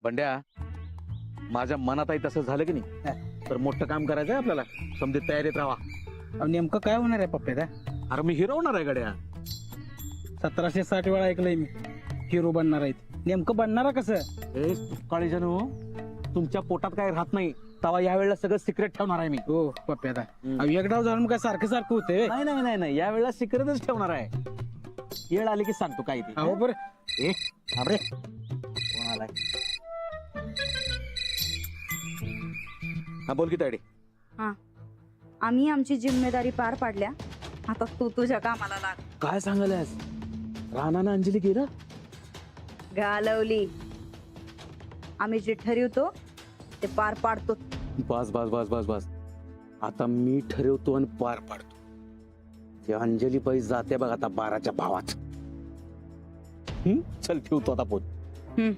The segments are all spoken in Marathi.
बंड्या, माझ्या मनात आहे तसं झालं की नाही तर मोठं काम करायचंय आपल्याला. समजे तयारीत राहा. अहो, नेमकं काय होणार आहे पप्प्या? अरे मी हिरो होणार आहे गड्या. 1760 वेळा ऐकलंय मी हिरो बनणार आहेत. नेमकं बनणार कसं? ए काळीजनो, तुमच्या पोटात काय राहत नाही तेव्हा या वेळेला सगळं सिक्रेट ठेवणार आहे मी. हो पप्प्या, एक डाव जाऊन काय सारखं सारखं होतंय? नाही नाही नाही नाही, या वेळेला सिक्रेटच ठेवणार आहे. येळ आली की सांगतो काय ते. अहो बरं, ए थांब रे, कोण आलाय? हा बोल की तायडे. हा, आम्ही आमची जिम्मेदारी पार पाडल्या. आता तू तुझ्या कामाला लाग. काय सांगायलास? राणा अंजली गेलं? घालवली. आम्ही जे ठरवतो ते पार पाडतो. बस बस बस बस बस, आता मी ठरवतो आणि पार पाडतो. ते अंजली बाई जाते बघ आता 12च्या भावात. चल ठेवतो आता फोन. हम्म.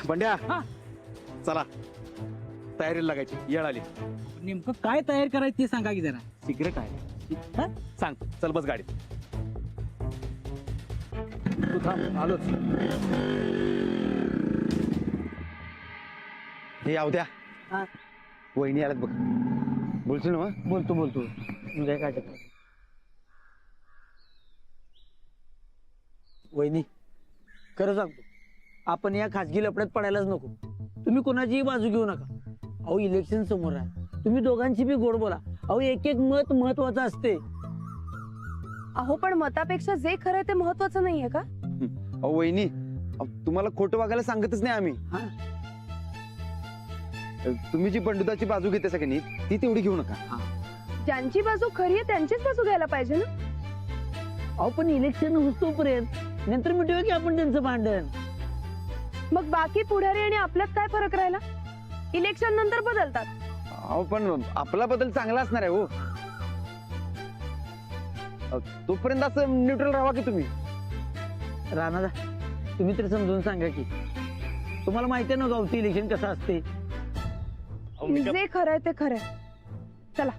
बंड्या, चला तयारीला लागायची, येळ आली. नेमकं काय तयार करायचं ते सांगा की जरा. सिक्रेट आहे. हा? सांग. चल बस गाडीत. तू थांब, आलोच. हे याव द्या. हा. वहिनी आल्यात बघ. बोलतो ना मग. बोलतो म्हणजे काय वहिनी, खरं सांगतो, आपण या खासगी लफड्यात पडायलाच नको. तुम्ही कोणाचीही बाजू घेऊ नका. अहो इलेक्शन समोर आहे, तुम्ही दोघांची बी गोड बोला. अहो एक एक मत महत्वाचं असते. अहो पण मतापेक्षा जे खरं ते महत्वाचं नाहीये का? अहो वहिनी, तुम्हाला खोटं वागायला सांगतच नाही आम्ही. तुम्ही जी बंडुदाची बाजू घेते सगळ्यांनी ती तेवढी घेऊ नका. ज्यांची बाजू खरी आहे त्यांचीच बाजू घ्यायला पाहिजे ना. अहो पण इलेक्शन होतोपर्यंत नंतर मिटूया की आपण त्यांचं भांडण. मग बाकी पुढारी आणि आपल्यात काय फरक राहिला? इलेक्शन नंतर बदलतात. अहो पण आपला बदल चांगला असणार आहे हो. तोपर्यंत असं न्यूट्रल राहा की तुम्ही. राणा, तुम्ही तर समजून सांगा की. तुम्हाला माहिती आहे ना गावठी इलेक्शन कसं असते. जे खरंय ते खरंय. चला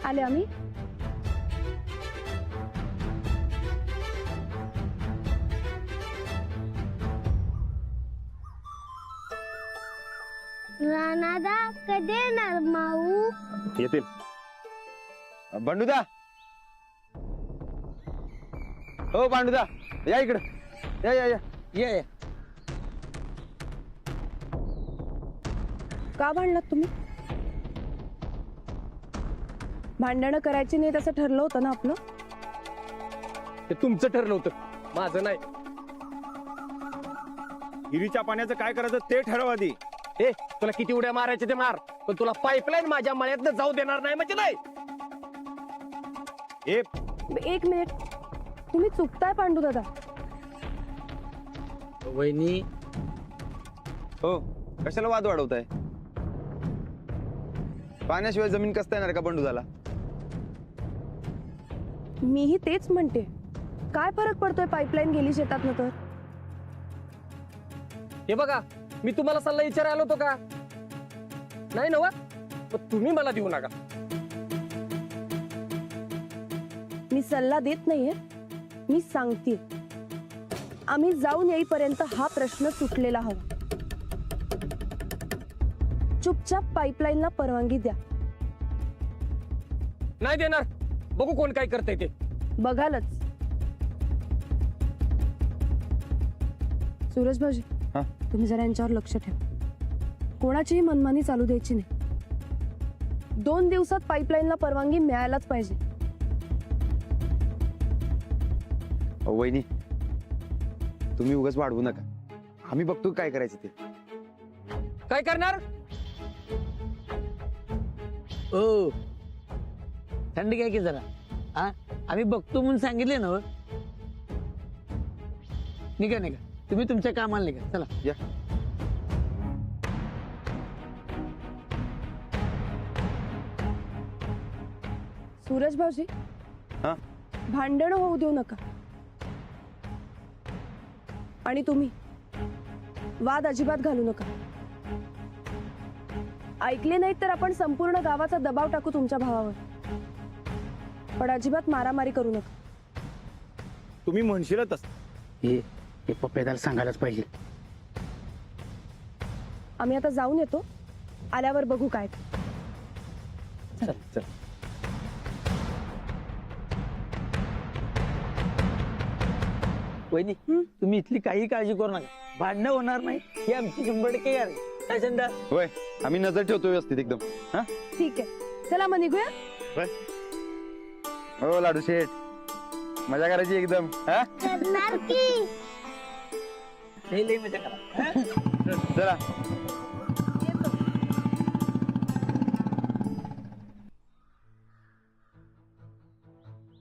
आले आम्ही. राणादा कधी येणार माऊ? येतील. बंडुदा, हो बंडुदा, या इकडं. या या या ये का भांडलात तुम्ही? भांडणं करायची नाही तसं ठरलं होतं ना आपलं. ते तुमचं ठरलं होतं, माझं नाही. हिरीच्या पाण्याचं काय करायचं ते ठरव आधी. ए तुला किती उड्या मारायचे ते मार, पण तुला पाईपलाईन माझ्या मळ्यातनं जाऊ देणार नाही म्हणजे नाही. ए एक मिनिट, तुम्ही चुकताय पांडू दादा. वहिनी, हो. कशाला वाद वाढवताय? पाण्याशिवाय जमीन कसता येणार का बंडुदाला? मीही तेच म्हणते. काय फरक पडतोय पाईपलाईन गेली शेतात तर? हे बघा, मी तुम्हाला सल्ला विचारायला होतो का? नाही नव, तुम्ही मला देऊ नका. मी सल्ला देत नाहीये, मी सांगते. आम्ही जाऊन येईपर्यंत हा प्रश्न सुटलेला हवा. चुपचाप पाईपलाईनला परवानगी द्या. नाही देणार. बघू कोण काय करतंय ते. बघालच. सूरज भाऊजी, हा? तुम्ही जरा यांच्यावर लक्ष ठेवा. कोणाचीही मनमानी चालू द्यायची नाही. 2 दिवसात पाईपलाईनला परवानगी मिळायलाच पाहिजे. वहिनी, तुम्ही उगाच वाढवू नका. आम्ही बघतो काय करायचं ते. काय करणार? ओ थंडी काय की जरा. हा, आम्ही बघतो म्हणून सांगितले ना. निघा निघा, तुम्ही तुमच्या कामाला निघा. चला या. सूरज भाऊजी, हा? भांडण होऊ देऊ नका. आणि तुम्ही वाद अजिबात घालू नका. ऐकले नाहीत तर आपण संपूर्ण गावाचा दबाव टाकू तुमच्या भावावर. पण अजिबात मारामारी करू नका. तुम्ही म्हणशीलच तसं. हे पप्प्यादाला सांगायलाच पाहिजे. आम्ही आता जाऊन येतो, आल्यावर बघू काय ते. चल चल. वहिनी तुम्ही इथली काही काळजी करू नका, भांडणं होणार नाही ही आमची 100% यार काय चंदा. होय आम्ही नजर ठेवतो व्यवस्थित एकदम. हा ठीक आहे, चला मग निघूया. हो लाडू शेठ, मजा करायची एकदम. हा करणार की लई मजा करा. चला.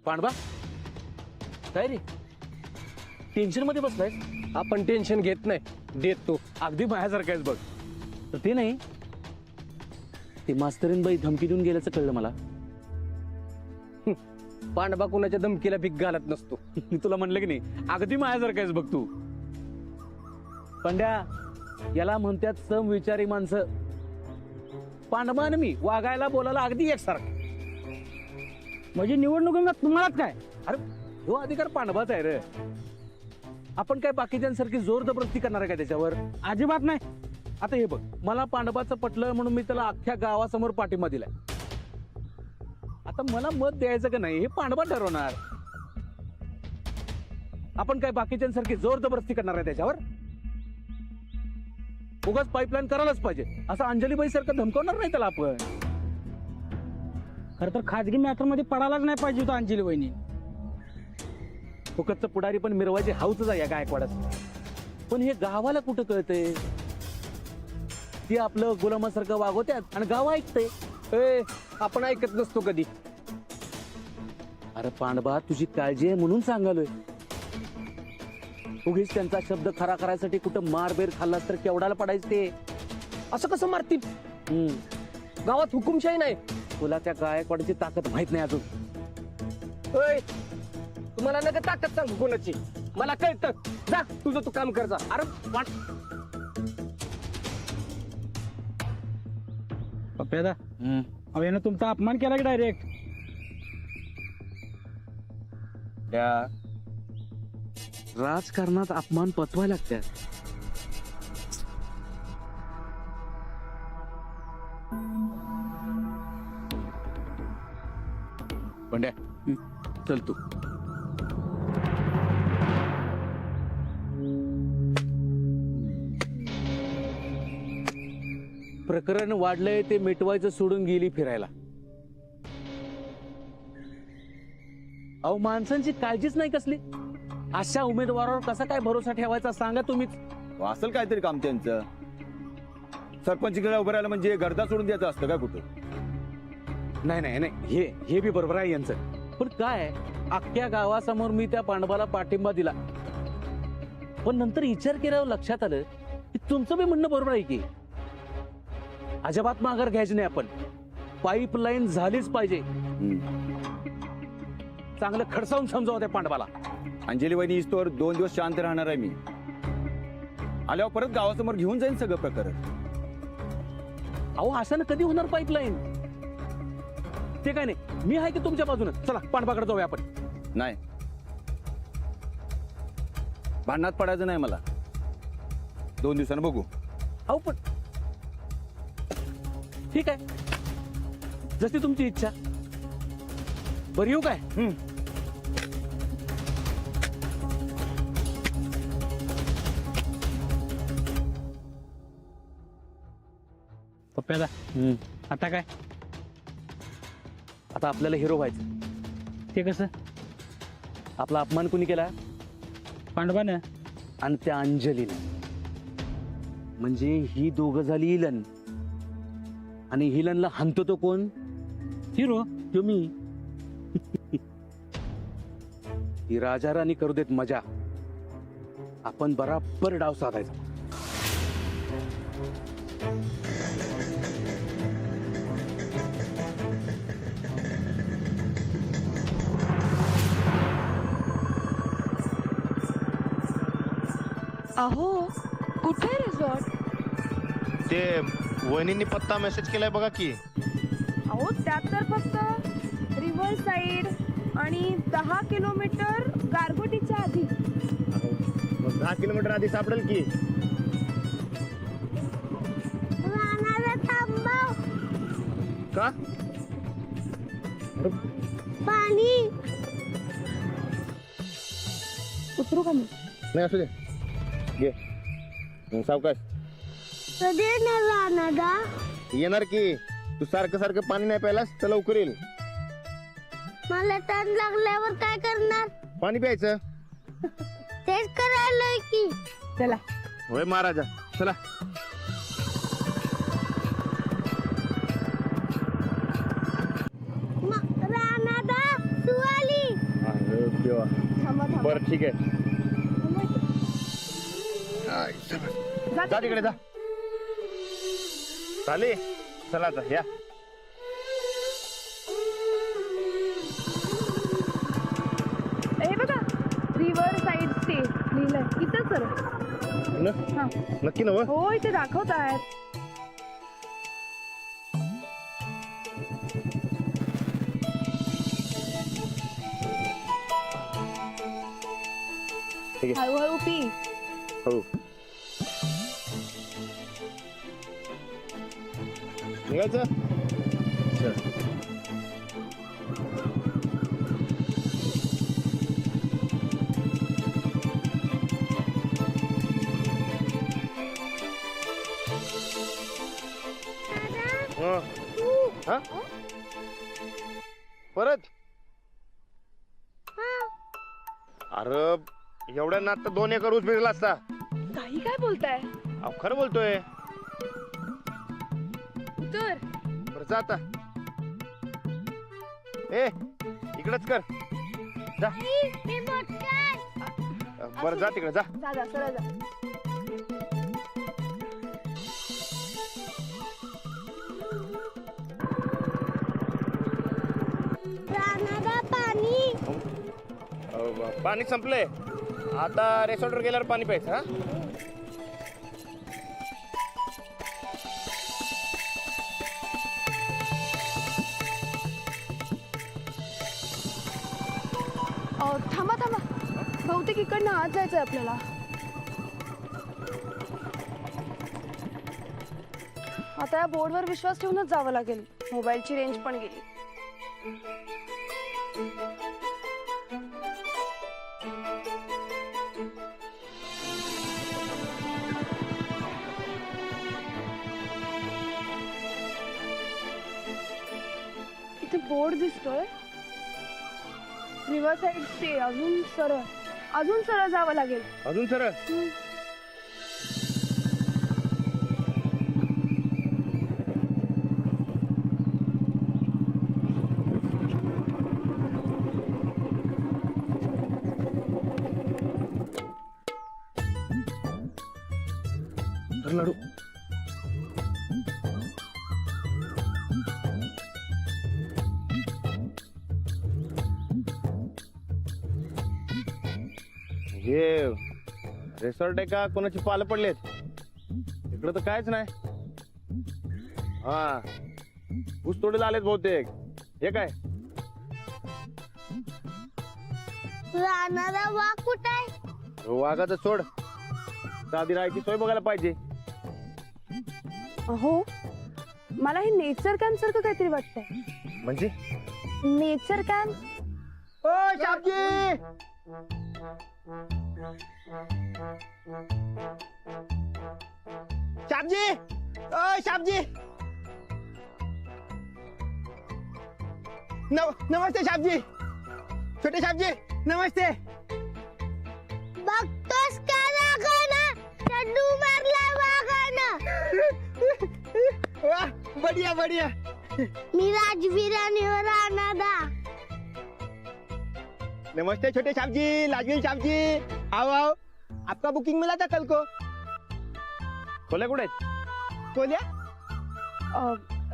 पांडवा काय रे टेन्शन मध्ये बसलाय? आपण टेन्शन घेत नाही, देतो. अगदी माझ्यासारखं आहेस बघ. तर ते नाही, ते मास्तरीनबाई धमकी देऊन गेल्याचं कळलं मला. पांडवा कुणाच्या धमकीला भीक घालत नसतो. मी तुला म्हणलं की नाही, अगदी माझ्यासारखं आहेस बघ तू. पंड्या, याला म्हणतात समविचारी माणसं. पांडवा आणि मी वागायला बोलायला अगदी एकसारखं. म्हणजे निवडणुकीत तुम्हालाच काय? अरे जो अधिकार पांडवाचा आहे रे. आपण काय बाकीच्यांसारखी जोर जबरदस्ती करणार आहे का त्याच्यावर? अजिबात नाही. आता हे बघ, मला पांडवाचं पटलं म्हणून मी त्याला अख्ख्या गावासमोर पाठिंबा दिलाय. आता मला मत द्यायचं का नाही हे पांडवा ठरवणार. आपण काय बाकीच्यांसारखी जोर जबरदस्ती करणार आहे त्याच्यावर? उगाच पाईपलाईन करायलाच पाहिजे असं अंजलीबाई सारखं धमकवणार नाही त्याला आपण. खरं तर खाजगी मॅटर मध्ये पडायलाच नाही पाहिजे होतं अंजली वहिनी. फुकटचं पुढारी पण मिरवायचे हाऊच आहे या गायकवाडात. पण हे गावाला कुठं कळतंय? ती आपलं गुलामासारखं वागवत्यात आणि गाव ऐकतंय. ए, आपण ऐकत नसतो कधी. अरे पांडवा, तुझी काळजी आहे म्हणून सांगालोय. उगीच त्यांचा शब्द खरा करायसाठी कुठं मारबेर खाल्लास तर केवढाला पडायचं ते. असं कसं मारतील? हम्म. गावात हुकुमशाही नाही. तुला त्या गायकवाडाची ताकद माहित नाही अजून. ओय, तुम्हाला नका ताकद सांगू कोणाची, मला कळतं. जा तुझं तू काम कर जा. अरे पप्प्यादा, अहो यानं तुमचा अपमान केला की डायरेक्ट. राजकारणात अपमान पचवाय लागतात. पंड्या, चल तू. प्रकरण वाढलंय ते मिटवायचं सोडून गेली फिरायला. अहो माणसांची काळजीच नाही कसली. अशा उमेदवारावर कसा काय भरोसा ठेवायचा सांगा तुम्हीच. असेल काहीतरी काम त्यांचं. सरपंचकडे उभं राहिलं म्हणजे गर्दा सोडून द्यायचं असतं का कुठं? नाही नाही नाही, हे बी बरोबर आहे यांचं. पण काय, अख्ख्या गावासमोर मी त्या पांडवाला पाठिंबा दिला, पण नंतर विचार केल्यावर लक्षात आलं की तुमचं बी म्हणणं बरोबर आहे की अजिबात माघार घ्यायची नाही. आपण पाईपलाईन झालीच पाहिजे. चांगलं खडसावून समजावं त्या पांडवाला. अंजली वहिनी इस्तोवर 2 दिवस शांत राहणार आहे मी. आल्यावर परत गावासमोर घेऊन जाईन सगळं प्रकरण. अहो अशानं कधी होणार पाईपलाईन? ते काय नाही, मी आहे की तुमच्या बाजूनं. चला पांडवाकडे जाऊया आपण. नाही, भांडणात पडायचं नाही मला. 2 दिवसानं बघू. अहो पण ठीक आहे, जशी तुमची इच्छा. बरं येऊ काय? पप्प्यादा, आता काय? आता आपल्याला हिरो व्हायचं. ते कसं? आपला अपमान कुणी केला? पांडवानं. आणि त्या अंजलीनं. म्हणजे ही दोघं झाली हिलन, आणि हिलनला हाणतो तो कोण? हिरो. तुम्ही. ही राजा राणी करू देत मजा, आपण बराबर डाव साधायचा. अहो कुठे रिसॉर्ट? ते वहिनींनी पत्ता मेसेज केलाय बघा की. अहो त्यात तर फक्त रिव्हर साइड आणि 10 किलोमीटर गारगोटीच्या किलोमीटर आधी सापडेल की. रानाला थांबव. का? पाणी. उतरू का मी? नाही असू दे. घे. सावकाश. कधी येणार रानादा? येणार की. तू सारखं सारखं पाणी नाही प्यायलास तर लवकर येईल. मला तण लागल्यावर काय करणार? पाणी प्यायचं. तेच करायला की. चला. होय महाराजा, चला. रानादा सुवाली. अरे देवा. थांबा थांबा. बरं ठीक आहे. जा तिकडे जा. चालेल. चला आता या. हे बघा, रिव्हर साईड स्टे लिहिलंय इथं सर. हा. नक्की नव. हो इथे दाखवत आहेत. ठीक आहे. हळूहळू पी. हो. निघायचं. चल. हा? परत. अरे एवढ्या नात तर 2 एकर ऊस भिजला असता. काही काय बोलताय? अहो खरं बोलतोय. उतर. बरं जा आता. ए इकडच कर. जा. मी मोठा. बरं जा तिकडे जा. जा जा सरळ जा. रानादा पाणी. पाणी संपलंय. आता रेसॉर्टवर गेल्यावर पाणी प्यायचं. हा. थांबा थांबा. बहुतेक इकडनं आत जायचंय आपल्याला. आता या बोर्डवर विश्वास ठेवूनच जावं लागेल. मोबाईलची रेंज पण गेली. इथे बोर्ड दिसतोय. River side stay. अजून सरळ जावं लागेल. अजून सरळ. लाडू. हे रिसॉर्ट आहे का कोणाची पालं पडलेत? इकडं तर कायच नाही. हा ऊस तोडीला आलेत बहुतेक. हे काय? रानादा वाघ कुठं आहे? वाघाचं सोड. आधी राहायची सोय बघायला पाहिजे. अहो मला हे नेचर कॅम्प सारखं काहीतरी वाटतंय. म्हणजे नेचर कॅम्प. ओ शाबजी. शाबजी. ओ शाबजी. नमस्ते शाबजी. छोटे शाबजी नमस्ते. बघतोस का वाघानं? चड्डू मारला वाघानं. वाह बढ़िया बढ़िया. मी राजवीर आणि रानादा. नमस्ते छोटे साहब जी, लाजवीर साहब जी. आओ आओ. आपका बुकिंग मिला था कल को. खोल्या कुठे आहेत? खोलिया.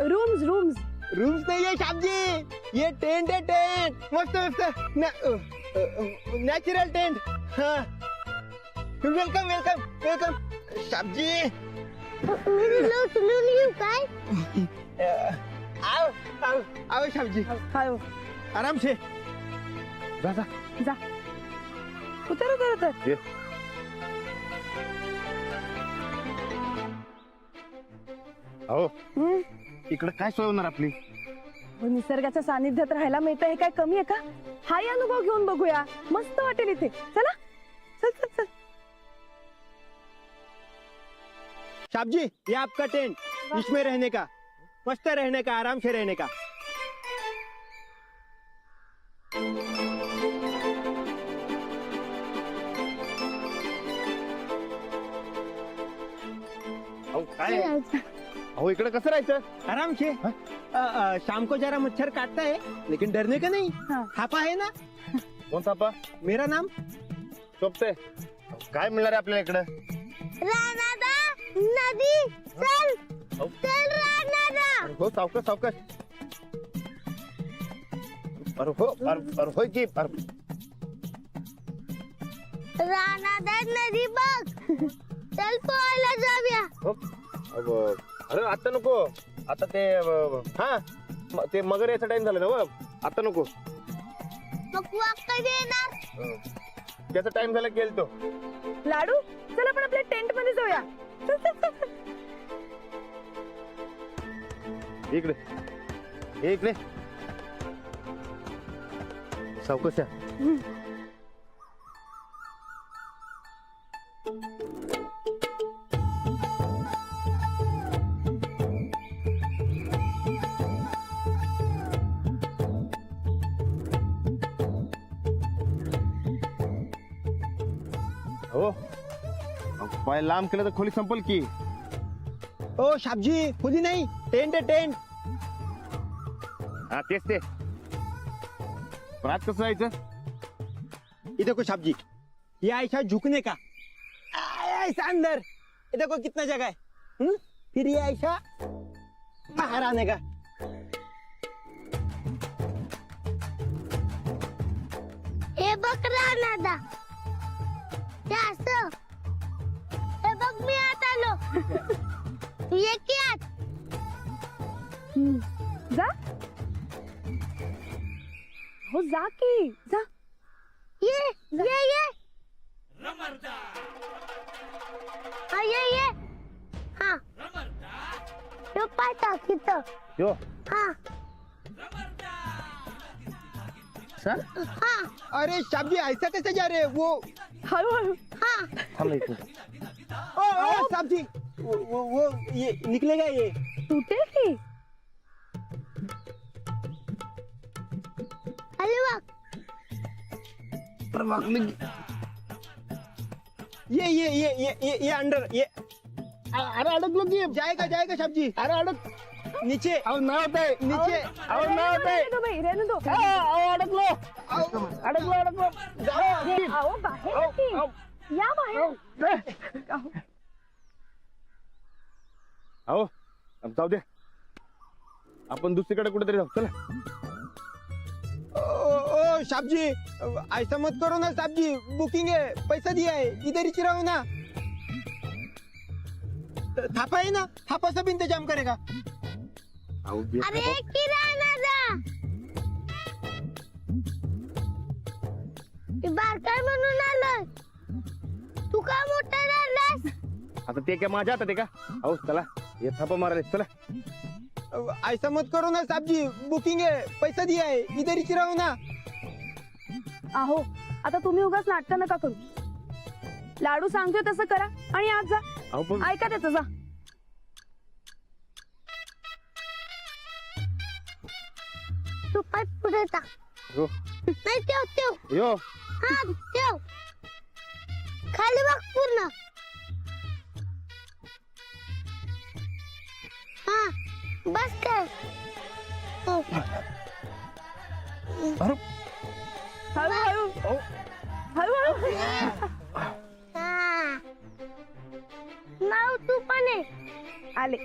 Rooms rooms. रूम्स नहीं है साहब जी, ये टेंट है टेंट. मस्त मस्त नेचुरल टेंट. हाँ वेलकम वेलकम वेलकम साहब जी. मी दिलं उचलून घेऊ काय? आओ आओ आओ साहब जी. हाय आराम से. जा जा. जा. उतर उतर उतर. ये. अहो हम्म? इकडे काय सोय होणार आपली? व निसर्गाच्या सानिध्यात राहायला मिळतं हे काय कमी आहे का? हाही अनुभव घेऊन बघूया, मस्त वाटेल इथे. चला चल चल चल. साहब जी, ये आपका टेंट, इसमें रहने का, मस्त रहने का, आराम से रहने का. अहो काय अहो इकडे कसं राहायचं? आराम से. शाम को जरा मच्छर काटता है, लेकिन डरने का नहीं. हाँ. थापा है ना, कोण सापा? मेरा नाम. सोपते. काय मिळणार आहे आपल्याला इकडं? रानादा नदी चल चल रानादा. हो सावकाश सावकाश. अरे हो अरे होय की अरे रानादा नदी बघ. चल पोहायला जाऊया. हो. अरे आता नको. आता ते हा ते मगर याचा टाइम झाला ना व. आता नको. मग वाक कधी येणार? त्याचा टाइम झाला गेल तो. लाडू चल आपण आपल्या टेंट मध्ये जाऊया. चल, चल, चल, चल. इकडे हे इकडे सावकाश या. हो पाय लांब केलं तर खोली संपल की. ओ साहब जी, खुली नहीं, टेंट है टेंट. हा तेच ते. पण आज कसं जायचं? ये देखो साहब जी, ये ऐसा झुकने का, ऐसा अंदर. ये देखो कितना जगह है. फिर ये ऐसा बाहर आने का. हे बघ रानादा. हे असं. हे बघ मी आत आलो. तू ये की आत. जा हो जा की जा. ये हा ये हा. तो पाय टाक इथं. यो हा सर हा अरे साहब जी, ऐसा कैसे जा रहे हैं? वो हळूहळू. हा. थांब एक मिनिट. ओ साहब जी, वो ये निकलेगा ये. तुटेल की. खाली बघ. ये अंडर ये. अरे अडकलो की. जाएगा जाएगा साहब जी. अरे अडक. नीचे. अहो नाही होत आहे. नीचे. अहो नाही होत आहे. रेणू बाई, रेणू दो. अहो अडकलो. अडकलो. हे, अहो बाहेर की. या बाहेर. अहो जाऊ दे. आपण दुसरीकडे कुठेतरी जाऊ. चला. ओ साहब जी, ऐसा मत करो ना साहब जी. बुकिंग है, पैसा दिया है, इधर ही रहो ना. थापा है ना, थापा सब इंतजाम करेगा. अहो अरे की रानादा. बारकाय म्हणून आलोय. तू का मोठा झालास? आता ते काय माझ्या हातात आहे का? अहो चला हे थापा मारायला. चला. ऐसा मत करो ना साहब जी. बुकिंग है, पैसा दिया है, इधर ही रहो ना. अहो आता तुम्ही उगाच नाटक नका करू. लाडू सांगतोय तसं करा आणि आज जा. अहो पण ऐका त्याचं जा. तू पाय पुढे टाक. हो. नाही ठेव. यो हा ठेव. खाली बघ पूर्ण. हा बस कर. हो. हळूहळू. हळूहळू. हा. नाव तू पण आहे. आले.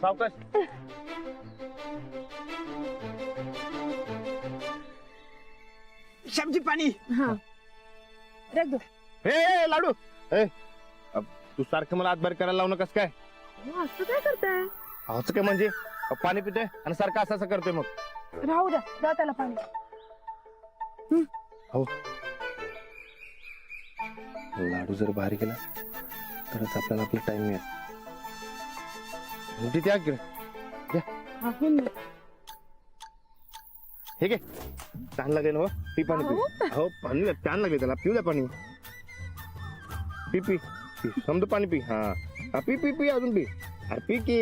सावकाश. साहब जी पानी. हा रख दो. हे लाडू. तू सारखं मला हातभार करायला लावू नकस काय? असं काय करताय? असं काय म्हणजे? पाणी पितोय आणि सारखं असं असं करतोय मग. राहू द्या, द्या त्याला पाणी. हो लाडू जर बाहेर गेला तरच आपल्याला आपला टाइम मिळेल. तिथे या इकडे. आहे मी. हे घे तहान लागले ना हो पी पाणी पी हो पाणी तहान लागले त्याला पिऊ द्या पाणी पी पी पी समजा पाणी पी हा पी पी पी अजून पी अरे पी की